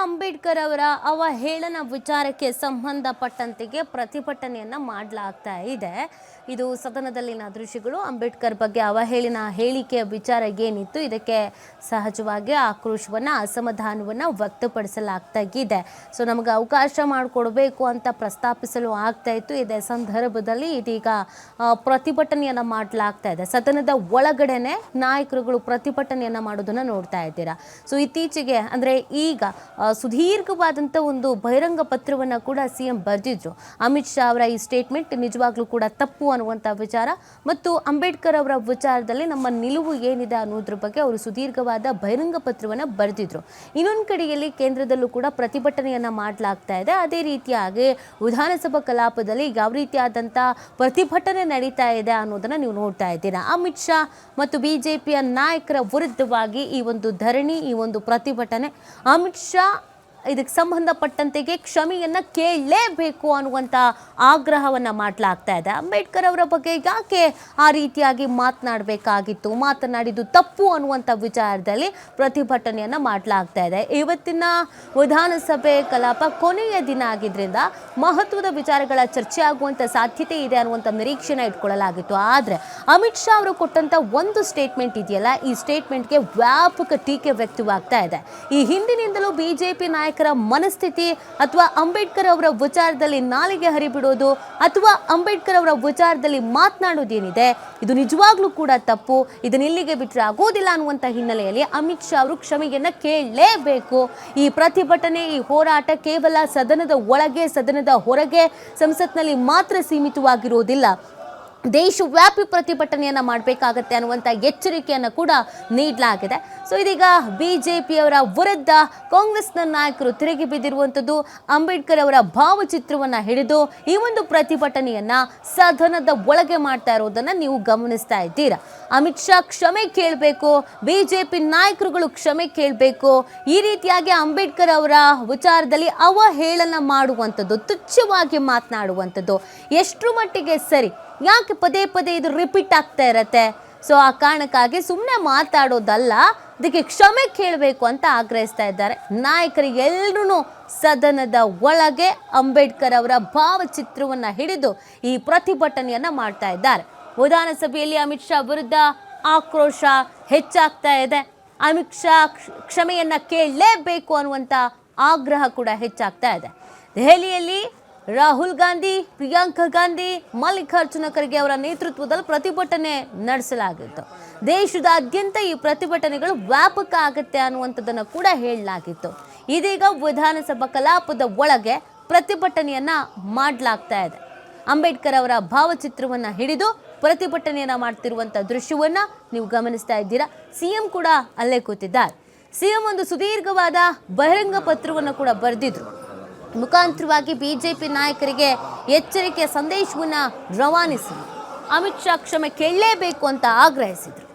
ಅಂಬೇಡ್ಕರ್ ಅವರ ಅವಹೇಳನ ವಿಚಾರಕ್ಕೆ ಸಂಬಂಧಪಟ್ಟಂತೆಗೆ ಪ್ರತಿಭಟನೆಯನ್ನ ಮಾಡಲಾಗ್ತಾ ಇದೆ. ಇದು ಸದನದಲ್ಲಿನ ದೃಶ್ಯಗಳು. ಅಂಬೇಡ್ಕರ್ ಬಗ್ಗೆ ಅವಹೇಳನ ಹೇಳಿಕೆಯ ವಿಚಾರ ಏನಿತ್ತು, ಇದಕ್ಕೆ ಸಹಜವಾಗಿ ಆಕ್ರೋಶವನ್ನ ಅಸಮಾಧಾನವನ್ನ ವ್ಯಕ್ತಪಡಿಸಲಾಗ್ತಾ ಇದೆ. ಸೊ ನಮಗೆ ಅವಕಾಶ ಮಾಡಿಕೊಡ್ಬೇಕು ಅಂತ ಪ್ರಸ್ತಾಪಿಸಲು ಆಗ್ತಾ ಇತ್ತು. ಇದೇ ಸಂದರ್ಭದಲ್ಲಿ ಇದೀಗ ಪ್ರತಿಭಟನೆಯನ್ನ ಮಾಡಲಾಗ್ತಾ ಇದೆ. ಸದನದ ಒಳಗಡೆನೆ ನಾಯಕರುಗಳು ಪ್ರತಿಭಟನೆಯನ್ನ ಮಾಡೋದನ್ನ ನೋಡ್ತಾ ಇದ್ದೀರಾ. ಸೊ ಇತ್ತೀಚೆಗೆ ಅಂದ್ರೆ ಈಗ ಸುದೀರ್ಘವಾದಂಥ ಒಂದು ಬಹಿರಂಗ ಪತ್ರವನ್ನು ಕೂಡ ಸಿಎಂ ಬರೆದಿದ್ರು. ಅಮಿತ್ ಶಾ ಅವರ ಈ ಸ್ಟೇಟ್ಮೆಂಟ್ ನಿಜವಾಗ್ಲೂ ಕೂಡ ತಪ್ಪು ಅನ್ನುವಂಥ ವಿಚಾರ ಮತ್ತು ಅಂಬೇಡ್ಕರ್ ಅವರ ವಿಚಾರದಲ್ಲಿ ನಮ್ಮ ನಿಲುವು ಏನಿದೆ ಅನ್ನೋದ್ರ ಬಗ್ಗೆ ಅವರು ಸುದೀರ್ಘವಾದ ಬಹಿರಂಗ ಪತ್ರವನ್ನು ಬರೆದಿದ್ರು. ಇನ್ನೊಂದು ಕಡೆಯಲ್ಲಿ ಕೇಂದ್ರದಲ್ಲೂ ಕೂಡ ಪ್ರತಿಭಟನೆಯನ್ನ ಮಾಡಲಾಗ್ತಾ ಇದೆ. ಅದೇ ರೀತಿಯಾಗಿ ವಿಧಾನಸಭಾ ಕಲಾಪದಲ್ಲಿ ಯಾವ ರೀತಿಯಾದಂಥ ಪ್ರತಿಭಟನೆ ನಡೀತಾ ಇದೆ ಅನ್ನೋದನ್ನ ನೀವು ನೋಡ್ತಾ ಇದ್ದೀರಾ. ಅಮಿತ್ ಶಾ ಮತ್ತು ಬಿಜೆಪಿಯ ನಾಯಕರ ವಿರುದ್ಧವಾಗಿ ಈ ಒಂದು ಧರಣಿ, ಈ ಒಂದು ಪ್ರತಿಭಟನೆ, ಅಮಿತ್ ಶಾ ಇದಕ್ಕೆ ಸಂಬಂಧಪಟ್ಟಂತೆಗೆ ಕ್ಷಮೆಯನ್ನ ಕೇಳಲೇಬೇಕು ಅನ್ನುವಂಥ ಆಗ್ರಹವನ್ನ ಮಾಡಲಾಗ್ತಾ ಇದೆ. ಅಂಬೇಡ್ಕರ್ ಅವರ ಬಗ್ಗೆ ಯಾಕೆ ಆ ರೀತಿಯಾಗಿ ಮಾತನಾಡಬೇಕಾಗಿತ್ತು, ಮಾತನಾಡಿದ್ದು ತಪ್ಪು ಅನ್ನುವಂಥ ವಿಚಾರದಲ್ಲಿ ಪ್ರತಿಭಟನೆಯನ್ನ ಮಾಡಲಾಗ್ತಾ ಇದೆ. ಇವತ್ತಿನ ವಿಧಾನಸಭೆ ಕಲಾಪ ಕೊನೆಯ ದಿನ ಆಗಿದ್ರಿಂದ ಮಹತ್ವದ ವಿಚಾರಗಳ ಚರ್ಚೆ ಆಗುವಂಥ ಸಾಧ್ಯತೆ ಇದೆ ಅನ್ನುವಂಥ ನಿರೀಕ್ಷೆನ ಇಟ್ಕೊಳ್ಳಲಾಗಿತ್ತು. ಆದರೆ ಅಮಿತ್ ಶಾ ಅವರು ಕೊಟ್ಟಂತ ಒಂದು ಸ್ಟೇಟ್ಮೆಂಟ್ ಇದೆಯಲ್ಲ, ಈ ಸ್ಟೇಟ್ಮೆಂಟ್ಗೆ ವ್ಯಾಪಕ ಟೀಕೆ ವ್ಯಕ್ತವಾಗ್ತಾ ಇದೆ. ಈ ಹಿಂದಿನಿಂದಲೂ ಬಿಜೆಪಿ ನಾಯಕ ಮನಸ್ಥಿತಿ ಅಥವಾ ಅಂಬೇಡ್ಕರ್ ಅವರ ವಿಚಾರದಲ್ಲಿ ನಾಲಿಗೆ ಹರಿಬಿಡೋದು ಅಥವಾ ಅಂಬೇಡ್ಕರ್ ಅವರ ವಿಚಾರದಲ್ಲಿ ಮಾತನಾಡೋದೇನಿದೆ, ಇದು ನಿಜವಾಗ್ಲೂ ಕೂಡ ತಪ್ಪು. ಇದನ್ನ ಇಲ್ಲಿಗೆ ಬಿಟ್ಟರೆ ಆಗೋದಿಲ್ಲ ಅನ್ನುವಂಥ ಹಿನ್ನೆಲೆಯಲ್ಲಿ ಅಮಿತ್ ಶಾ ಅವರು ಕ್ಷಮೆಯನ್ನ ಕೇಳಲೇಬೇಕು. ಈ ಪ್ರತಿಭಟನೆ, ಈ ಹೋರಾಟ ಕೇವಲ ಸದನದ ಒಳಗೆ, ಸದನದ ಹೊರಗೆ, ಸಂಸತ್ನಲ್ಲಿ ಮಾತ್ರ ಸೀಮಿತವಾಗಿರೋದಿಲ್ಲ. ದೇಶವ್ಯಾಪಿ ಪ್ರತಿಭಟನೆಯನ್ನ ಮಾಡಬೇಕಾಗತ್ತೆ ಅನ್ನುವಂಥ ಎಚ್ಚರಿಕೆಯನ್ನು ಕೂಡ ನೀಡಲಾಗಿದೆ. ಸೊ ಇದೀಗ ಬಿಜೆಪಿಯವರ ವಿರುದ್ಧ ಕಾಂಗ್ರೆಸ್ನ ನಾಯಕರು ತಿರುಗಿ ಬಿದ್ದಿರುವಂಥದ್ದು. ಅಂಬೇಡ್ಕರ್ ಅವರ ಭಾವಚಿತ್ರವನ್ನು ಹಿಡಿದು ಈ ಒಂದು ಪ್ರತಿಭಟನೆಯನ್ನ ಸದನದ ಒಳಗೆ ಮಾಡ್ತಾ ಇರೋದನ್ನ ನೀವು ಗಮನಿಸ್ತಾ ಇದ್ದೀರಾ. ಅಮಿತ್ ಶಾ ಕ್ಷಮೆ ಕೇಳಬೇಕು, ಬಿಜೆಪಿ ನಾಯಕರುಗಳು ಕ್ಷಮೆ ಕೇಳಬೇಕು. ಈ ರೀತಿಯಾಗಿ ಅಂಬೇಡ್ಕರ್ ಅವರ ವಿಚಾರದಲ್ಲಿ ಅವಹೇಳನ ಮಾಡುವಂಥದ್ದು, ತುಚ್ಛವಾಗಿ ಮಾತನಾಡುವಂಥದ್ದು ಎಷ್ಟರ ಮಟ್ಟಿಗೆ ಸರಿ? ಯಾಕೆ ಪದೇ ಪದೇ ಇದು ರಿಪೀಟ್ ಆಗ್ತಾ ಇರತ್ತೆ? ಸೊ ಆ ಕಾರಣಕ್ಕಾಗಿ ಸುಮ್ಮನೆ ಮಾತಾಡೋದಲ್ಲ, ಇದಕ್ಕೆ ಕ್ಷಮೆ ಕೇಳಬೇಕು ಅಂತ ಆಗ್ರಹಿಸ್ತಾ ಇದ್ದಾರೆ ನಾಯಕರು. ಎಲ್ಲರೂ ಸದನದ ಒಳಗೆ ಅಂಬೇಡ್ಕರ್ ಅವರ ಭಾವಚಿತ್ರವನ್ನು ಹಿಡಿದು ಈ ಪ್ರತಿಭಟನೆಯನ್ನ ಮಾಡ್ತಾ ಇದ್ದಾರೆ. ವಿಧಾನಸಭೆಯಲ್ಲಿ ಅಮಿತ್ ಶಾ ವಿರುದ್ಧ ಆಕ್ರೋಶ ಹೆಚ್ಚಾಗ್ತಾ ಇದೆ. ಅಮಿತ್ ಶಾ ಕ್ಷಮೆಯನ್ನ ಕೇಳಲೇಬೇಕು ಅನ್ನುವಂಥ ಆಗ್ರಹ ಕೂಡ ಹೆಚ್ಚಾಗ್ತಾ ಇದೆ. ದೆಹಲಿಯಲ್ಲಿ ರಾಹುಲ್ ಗಾಂಧಿ, ಪ್ರಿಯಾಂಕಾ ಗಾಂಧಿ, ಮಲ್ಲಿಕಾರ್ಜುನ ಖರ್ಗೆ ಅವರ ನೇತೃತ್ವದಲ್ಲಿ ಪ್ರತಿಭಟನೆ ನಡೆಸಲಾಗಿತ್ತು. ದೇಶದಾದ್ಯಂತ ಈ ಪ್ರತಿಭಟನೆಗಳು ವ್ಯಾಪಕ ಆಗುತ್ತೆ ಅನ್ನುವಂಥದ್ದನ್ನು ಕೂಡ ಹೇಳಲಾಗಿತ್ತು. ಇದೀಗ ವಿಧಾನಸಭಾ ಕಲಾಪದ ಒಳಗೆ ಪ್ರತಿಭಟನೆಯನ್ನ ಮಾಡಲಾಗ್ತಾ ಇದೆ. ಅಂಬೇಡ್ಕರ್ ಅವರ ಭಾವಚಿತ್ರವನ್ನು ಹಿಡಿದು ಪ್ರತಿಭಟನೆಯನ್ನ ಮಾಡ್ತಿರುವಂಥ ದೃಶ್ಯವನ್ನ ನೀವು ಗಮನಿಸ್ತಾ ಇದ್ದೀರಾ. ಸಿಎಂ ಕೂಡ ಅಲ್ಲೇ ಕೂತಿದ್ದಾರೆ. ಸಿಎಂ ಒಂದು ಸುದೀರ್ಘವಾದ ಬಹಿರಂಗ ಪತ್ರವನ್ನು ಕೂಡ ಬರೆದಿದ್ರು. ಮುಖಾಂತರವಾಗಿ ಬಿಜೆಪಿ ನಾಯಕರಿಗೆ ಎಚ್ಚರಿಕೆಯ ಸಂದೇಶವನ್ನು ರವಾನಿಸಿ ಅಮಿತ್ ಶಾ ಕ್ಷಮೆ ಕೇಳಲೇಬೇಕು ಅಂತ ಆಗ್ರಹಿಸಿದರು.